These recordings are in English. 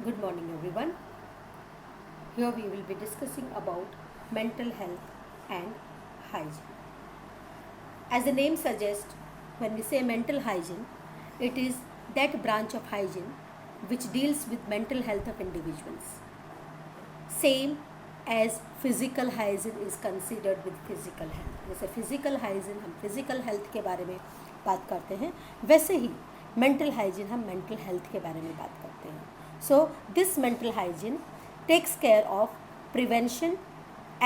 Good morning everyone. Here we will be discussing about mental health and hygiene. As the name suggests, when we say mental hygiene, it is that branch of hygiene which deals with mental health of individuals. Same as physical hygiene is considered with physical health. जैसे physical hygiene हम physical health के बारे में बात करते हैं, वैसे ही mental hygiene हम mental health के बारे में बात करते हैं. So this mental hygiene takes care of prevention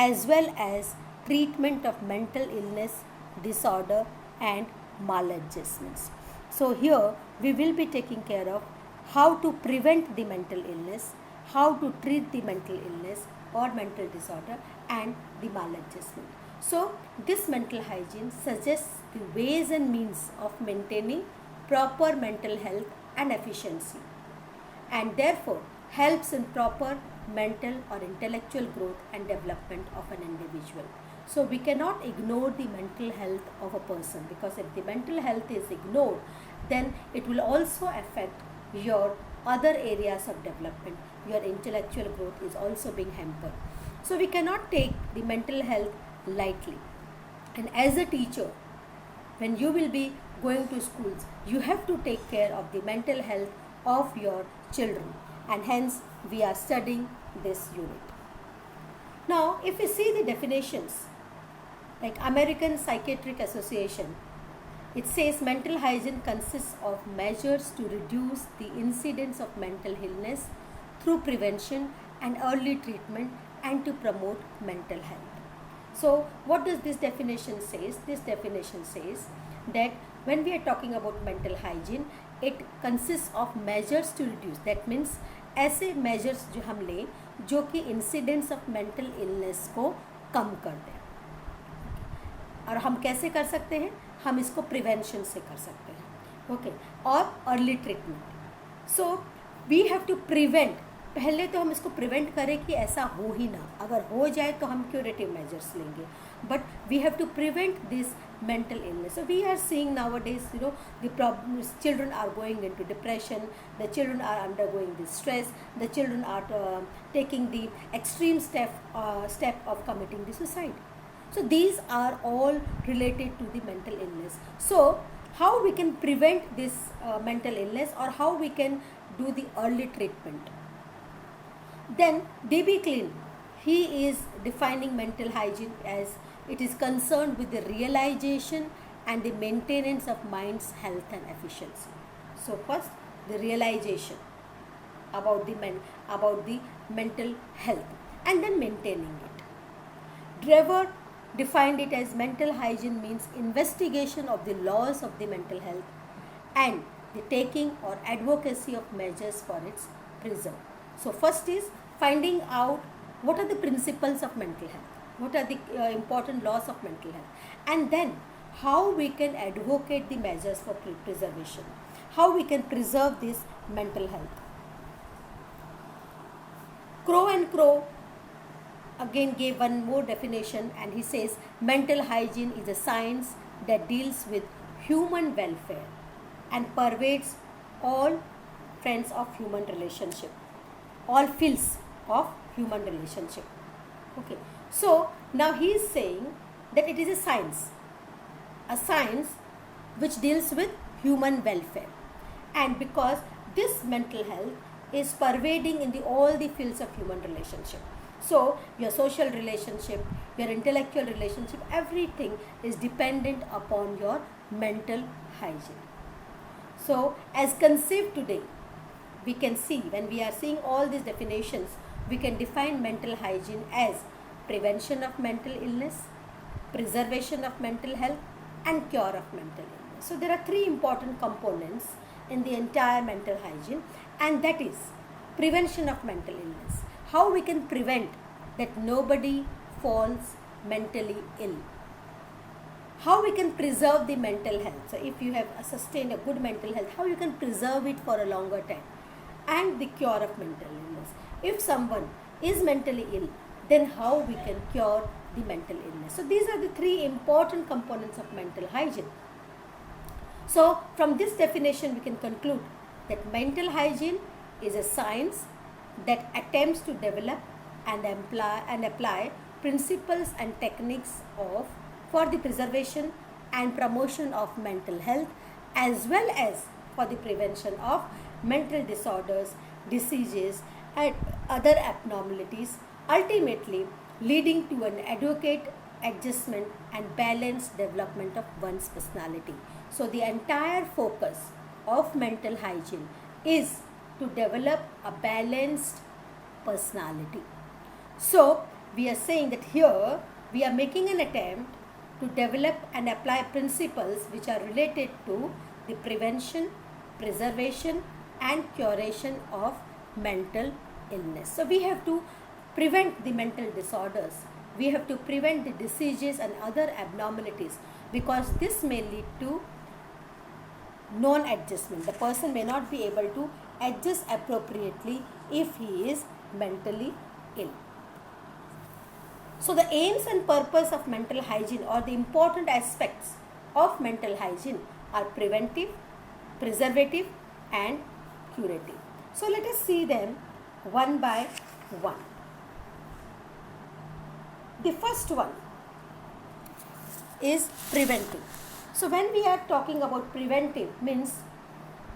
as well as treatment of mental illness, disorder and maladjustments. So here we will be taking care of how to prevent the mental illness, how to treat the mental illness or mental disorder and the maladjustment. So this mental hygiene suggests the ways and means of maintaining proper mental health and efficiency, and therefore helps in proper mental or intellectual growth and development of an individual. So we cannot ignore the mental health of a person, because if the mental health is ignored, then it will also affect your other areas of development. Your intellectual growth is also being hampered. So we cannot take the mental health lightly. And as a teacher, when you will be going to schools, you have to take care of the mental health of your children, and hence we are studying this unit. Now if we see the definitions, like American Psychiatric Association, it says mental hygiene consists of measures to reduce the incidence of mental illness through prevention and early treatment and to promote mental health. So what does this definition says? This definition says that when we are talking about mental hygiene, it consists of measures to reduce. That means ऐसे measures जो हम लें जो कि incidence of mental illness को कम कर दें. और हम कैसे कर सकते हैं? हम इसको prevention से कर सकते हैं, okay? और early treatment. So we have to prevent. पहले तो हम इसको प्रिवेंट करें कि ऐसा हो ही ना. अगर हो जाए तो हम क्यूरेटिव मेजर्स लेंगे, but we have to prevent this mental illness. So we are seeing nowadays, the problems. Children are going into depression. The children are undergoing this stress. The children are taking the extreme step of committing the suicide. So these are all related to the mental illness. So how we can prevent this mental illness, or how we can do the early treatment? Then D.B. Klein, he is defining mental hygiene as it is concerned with the realization and the maintenance of mind's health and efficiency. So first, the realization about the mental health, and then maintaining it. Drever defined it as mental hygiene means investigation of the laws of the mental health and the taking or advocacy of measures for its preserve. So first is finding out what are the principles of mental health, what are the important laws of mental health, and then how we can advocate the measures for preservation, how we can preserve this mental health. Crow again gave one more definition, and he says mental hygiene is a science that deals with human welfare and pervades all friends of human relationship, all fields of human relationship. Okay, so now he is saying that it is a science which deals with human welfare, and because this mental health is pervading in all the fields of human relationship. So your social relationship, your intellectual relationship, everything is dependent upon your mental hygiene. So as conceived today, we can see, when we are seeing all these definitions, we can define mental hygiene as prevention of mental illness, preservation of mental health and cure of mental illness. So there are three important components in the entire mental hygiene, and that is prevention of mental illness. How we can prevent that nobody falls mentally ill. How we can preserve the mental health. So if you have sustained a good mental health, how you can preserve it for a longer time. And the cure of mental illness. If someone is mentally ill, then how we can cure the mental illness. So these are the three important components of mental hygiene. So from this definition we can conclude that mental hygiene is a science that attempts to develop and apply principles and techniques for the preservation and promotion of mental health, as well as for the prevention of mental disorders, diseases, and other abnormalities, ultimately leading to an adequate adjustment and balanced development of one's personality. So the entire focus of mental hygiene is to develop a balanced personality. So we are saying that here we are making an attempt to develop and apply principles which are related to the prevention, preservation, and curation of mental illness. So we have to prevent the mental disorders. We have to prevent the diseases and other abnormalities, because this may lead to non-adjustment. The person may not be able to adjust appropriately if he is mentally ill. So the aims and purpose of mental hygiene, or the important aspects of mental hygiene, are preventive, preservative, and curative. So let us see them one by one. The first one is preventive. So when we are talking about preventive, means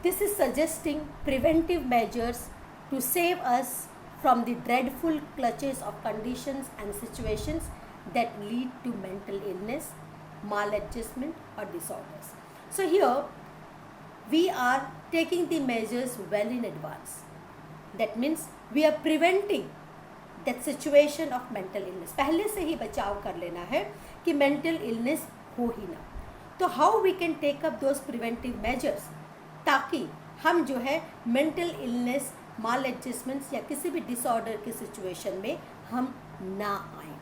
this is suggesting preventive measures to save us from the dreadful clutches of conditions and situations that lead to mental illness, maladjustment, or disorders. So here we are taking the measures well in advance. That means we are preventing that situation of mental illness. पहले से ही बचाव कर लेना है कि mental illness हो ही ना. तो how we can take up those preventive measures ताकि हम जो है mental illness, maladjustments या किसी भी disorder की situation में हम ना आए.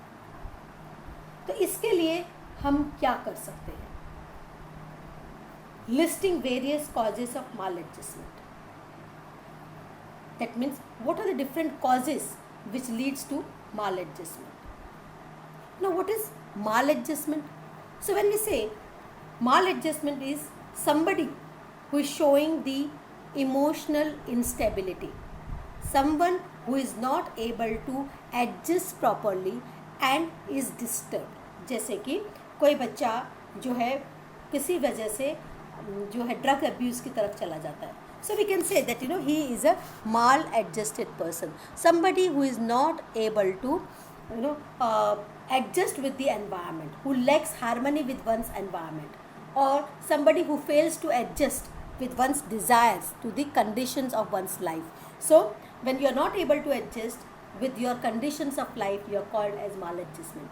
तो इसके लिए हम क्या कर सकते हैं? Listing various causes of maladjustment. That means what are the different causes which leads to maladjustment. Now what is maladjustment? So when we say maladjustment is somebody who is showing the emotional instability, someone who is not able to adjust properly and is disturbed. जैसे कि कोई बच्चा जो है किसी वजह से जो है ड्रग अब्यूज़ की तरफ चला जाता है. So we can say that he is a maladjusted person, somebody who is not able to adjust with the environment, who lacks harmony with one's environment, or somebody who fails to adjust with one's desires to the conditions of one's life. So when you are not able to adjust with your conditions of life, you are called as maladjustment.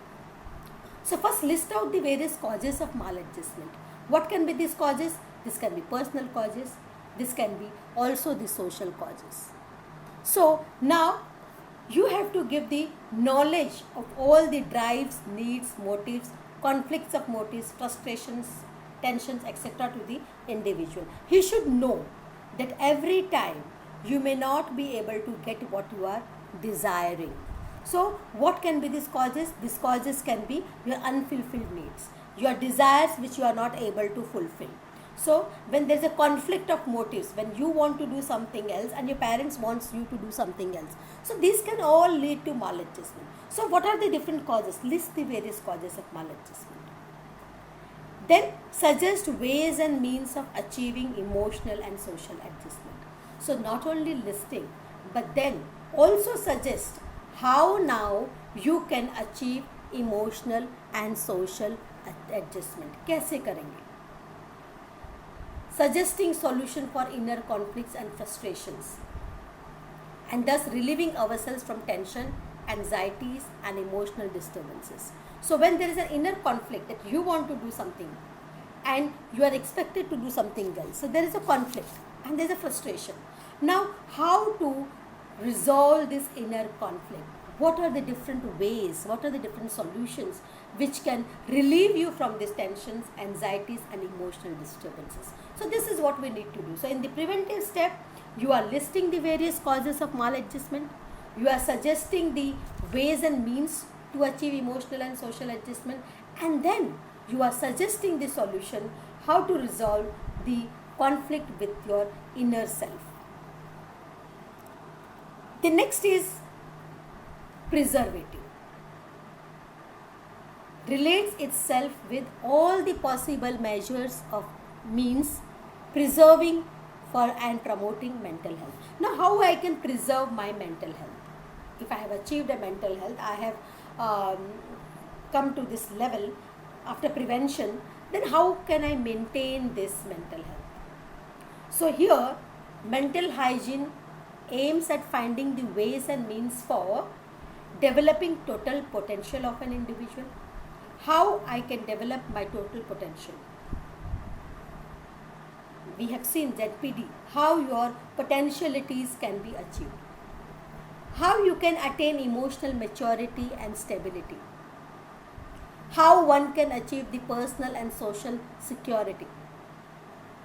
So first list out the various causes of maladjustment. What can be these causes? This can be personal causes. This can be also the social causes. So now you have to give the knowledge of all the drives, needs, motives, conflicts of motives, frustrations, tensions, etc. to the individual. He should know that every time you may not be able to get what you are desiring. So what can be these causes? These causes can be your unfulfilled needs, your desires which you are not able to fulfill. So when there is a conflict of motives, when you want to do something else and your parents wants you to do something else, so these can all lead to maladjustment. So what are the different causes? List the various causes of maladjustment. Then suggest ways and means of achieving emotional and social adjustment. So not only listing, but then also suggest how now you can achieve emotional and social adjustment. कैसे करेंगे? Suggesting solution for inner conflicts and frustrations, and thus relieving ourselves from tension, anxieties, and emotional disturbances. So when there is an inner conflict that you want to do something and you are expected to do something else, so there is a conflict and there is a frustration. Now how to resolve this inner conflict? What are the different ways, what are the different solutions which can relieve you from these tensions, anxieties, and emotional disturbances? So this is what we need to do. So in the preventive step, you are listing the various causes of maladjustment, you are suggesting the ways and means to achieve emotional and social adjustment, and then you are suggesting the solution, how to resolve the conflict with your inner self. The next is preservative. Relates itself with all the possible measures of means preserving for and promoting mental health. Now, how I can preserve my mental health? If I have achieved a mental health, I have come to this level after prevention, then how can I maintain this mental health? So here, mental hygiene aims at finding the ways and means for developing total potential of an individual. How I can develop my total potential? We have seen ZPD, how your potentialities can be achieved. How you can attain emotional maturity and stability. How one can achieve the personal and social security.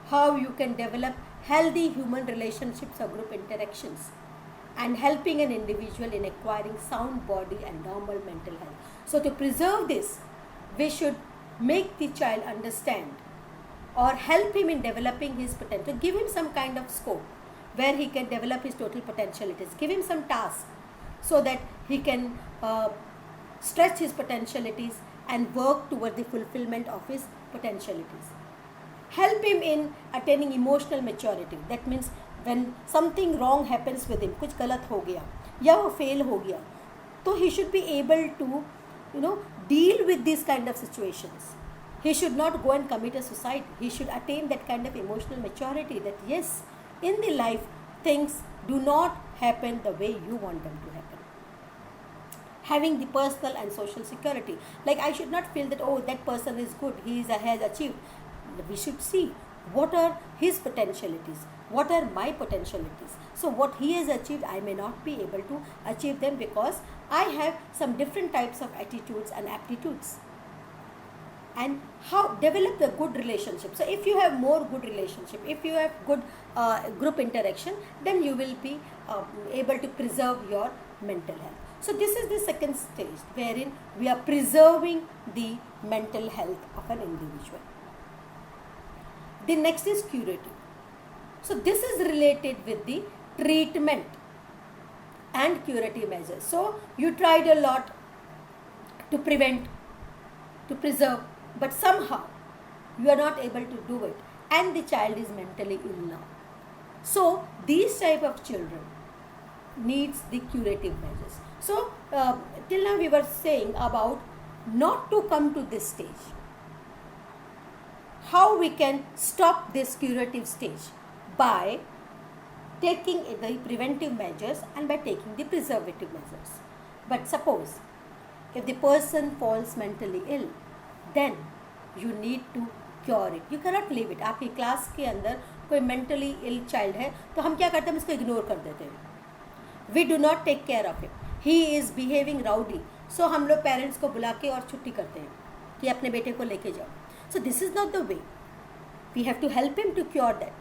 How you can develop healthy human relationships or group interactions, and helping an individual in acquiring sound body and normal mental health. So to preserve this, we should make the child understand or help him in developing his potential. Give him some kind of scope where he can develop his total potentialities. Give him some task so that he can stretch his potentialities and work toward the fulfillment of his potentialities. Help him in attaining emotional maturity. That means when something wrong happens with him, कुछ गलत हो गया या वो fail हो गया, तो he should be able to, deal with these kind of situations. He should not go and commit a suicide. He should attain that kind of emotional maturity that yes, in the life, things do not happen the way you want them to happen. Having the personal and social security. Like I should not feel that, oh, that person is good, has achieved. We should see what are his potentialities, what are my potentialities. So what he has achieved, I may not be able to achieve them because I have some different types of attitudes and aptitudes. And how develop the good relationship. So if you have more good relationship, if you have good group interaction, then you will be able to preserve your mental health. So this is the second stage wherein we are preserving the mental health of an individual. The next is curative. So this is related with the treatment and curative measures. So you tried a lot to prevent, to preserve, but somehow you are not able to do it and the child is mentally ill now. So these type of children needs the curative measures. So till now we were saying about not to come to this stage. How we can stop this curative stage? By taking the preventive measures and by taking the preservative measures. But suppose if the person falls mentally ill, then you need to cure it. You cannot leave it. आपकी class के अंदर कोई mentally ill child है तो हम क्या करते हैं, हम इसको ignore कर देते हैं. We do not take care of him. He is behaving rowdy. So हम लोग parents को बुला के और छुट्टी करते हैं कि अपने बेटे को लेके जाओ. So this is not the way. We have to help him to cure that.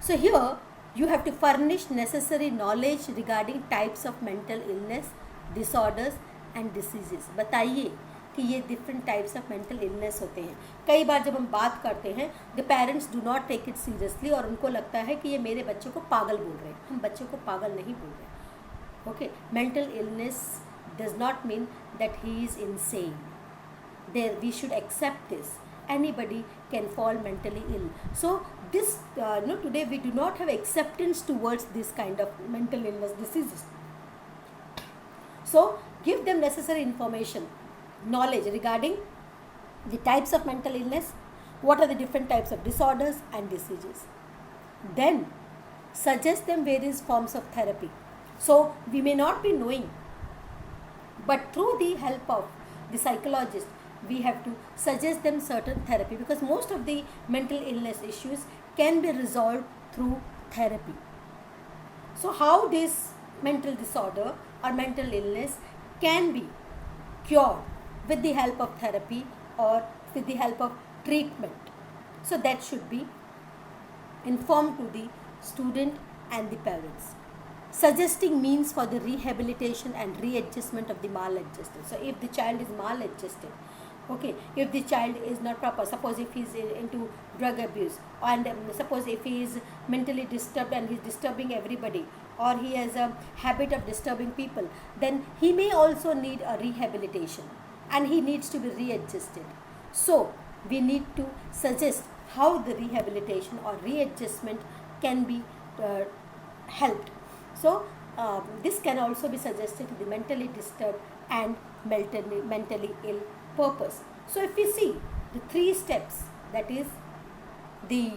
So here you have to furnish necessary knowledge regarding types of mental illness, disorders and diseases. बताइए कि ये different types of mental illness होते हैं. कई बार जब हम बात करते हैं, the parents do not take it seriously और उनको लगता है कि ये मेरे बच्चे को पागल बोल रहे हैं. हम बच्चे को पागल नहीं बोल रहे. Okay, mental illness does not mean that he is insane. There we should accept this. Anybody can fall mentally ill. So this today we do not have acceptance towards this kind of mental illness diseases. So give them necessary information, knowledge regarding the types of mental illness, what are the different types of disorders and diseases. Then suggest them various forms of therapy. So we may not be knowing, but through the help of the psychologist, we have to suggest them certain therapy because most of the mental illness issues can be resolved through therapy. So how this mental disorder or mental illness can be cured with the help of therapy or with the help of treatment. So that should be informed to the student and the parents. Suggesting means for the rehabilitation and readjustment of the maladjusted. So if the child is maladjusted, okay, if the child is not proper, suppose if he is into drug abuse and suppose if he is mentally disturbed and he is disturbing everybody, or he has a habit of disturbing people, then he may also need a rehabilitation and he needs to be readjusted. So we need to suggest how the rehabilitation or readjustment can be helped. So this can also be suggested to the mentally disturbed and mentally ill purpose. So if we see the three steps, that is the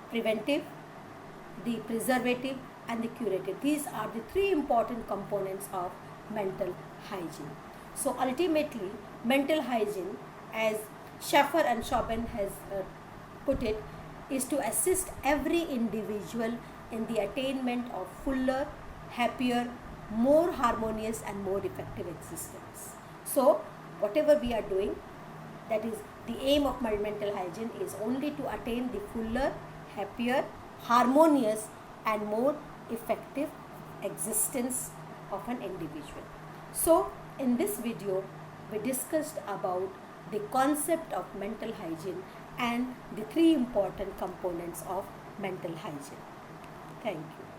preventive, the preservative and the curative, these are the three important components of mental hygiene. So ultimately, mental hygiene, as Schaffer and Chopin has put it, is to assist every individual in the attainment of fuller, happier, more harmonious and more effective existence. So whatever we are doing, that is the aim of mental hygiene, is only to attain the fuller, happier, harmonious and more effective existence of an individual. So in this video we discussed about the concept of mental hygiene and the three important components of mental hygiene. Thank you.